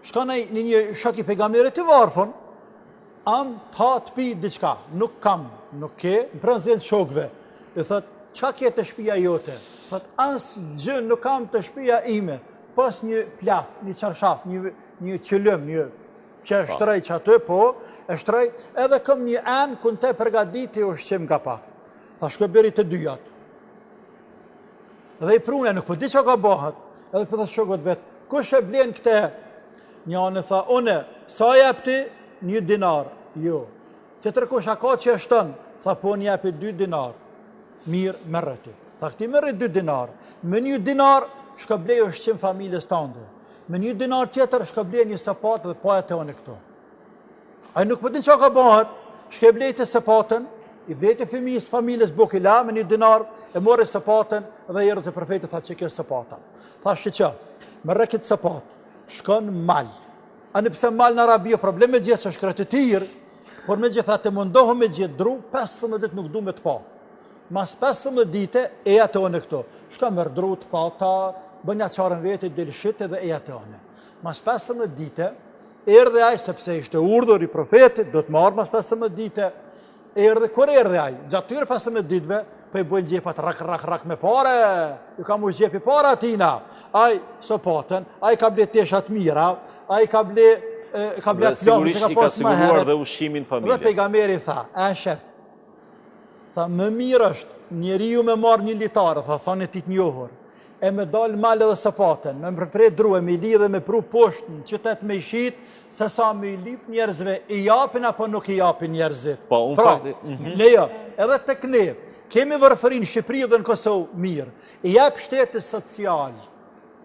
shka në një shok i pejgamberit të varfën, am ta të pi diçka, nuk kam, nuk ke, në prezent shokve. I thot, qa ke të shpia jote? Thot, asë gjë nuk kam të shpia ime, pas një plaf, një qarshaf, një qëllëm, një që e shtrej që aty, po, e shtrej, edhe këm një anë kun te përgaditi u shqim nga pak. Tha, shko bëri të dyjat. Dhe i prune, nuk po di që ka bëhat, edhe për dhe shokët vetë, kush e blen këte? Një anë tha, une, sa jep ti? 1 dinar. Jo. Që tërkush, a ka që e shtën? Tha, po një jepi 2 dinar. Mirë, merreti. Tha, këti merri 2 dinar. Me 1 dinar, shka blej u shqim familjes tande. Me 1 dinar tjetër, shka blej një sapat dhe pa e të one këto. A nuk përdin që ka bëhat, shka blej të sapatën, i blej të familjes Bukila me 1 dinar, e mori sapatën dhe i rrë të profetit, tha që kjo sapata. Tha shqy që, me rrekit sapat, shkon mal. A në pëse mal në Arabi, problem me gjithë që shkret të tirë, por me gjitha të mundohu me gjithë dru, 15 dit nuk du me të pa. Mas 15 dite, e atë one këto. Shka mërë dru të thata, bënja qarën vetit, delishit edhe e atë one. Mas 15 dite, erdhe aj, sepse ishte urdhër i profetit, do të marrë mas 15 dite, erdhe, kur erdhe aj? Gjatë tyre 15 ditve, për i bojnë gjepat rak me pare, ju ka mu gjepi para atina. Aj, sopatën, aj ka ble teshat mira, aj ka ble atë plakë, sigurisht i ka siguruar dhe ushimin familjes. Dhe pejgamberi tha, shef, tha, më mirë është njeri ju me marrë 1 litarë, tha, thane ti të njohur, e me dalë malë dhe sopatën, me më përprej dru, e me i li dhe me pru poshtë në qytet me i shit, se sa me i lip njerëzve, i japin apo nuk i japin njerëzit. Po, unë fakti. Lejo, edhe të këne, kemi vërfërin Shqipëri dhe në Kosovë mirë, i jep shtetit social,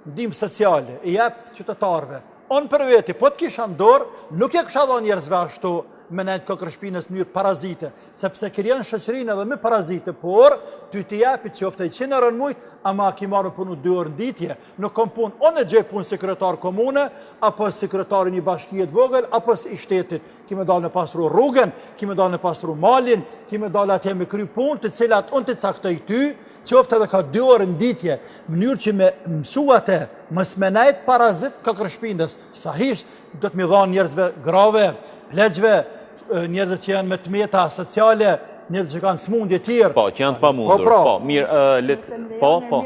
ndim sociale, i jep qytetarve. Onë për veti, po të kisha ndorë, nuk e kësha dha njerëzve ashtu me nejtë këkërshpinës njërë parazite, sepse kërjen shëqërinë edhe me parazite, por ty t'i jepit që ofte i 100 euro në mujtë, ama ki marrë punu 2 orë në ditje, nuk kom punë, onë e gjej punë sekretar komune, apo sekretari një bashkijet vogël, apo i shtetit, ki me dalë në pasru rrugën, ki me dalë në pasru malin, ki me dalë atje me kry punë, të cilat unë të caktoj ty, qofte edhe ka 2 orë në ditje, mënyrë që me mësuate, mës me nejtë parazit këkërshpinës, sahish, do të mi dhanë njerëzve grave, pleqve, njerëzve që janë me të meta sociale, njerëzve që kanë smundje tjirë. Po, që janë të pamundur. Po, mirë, po.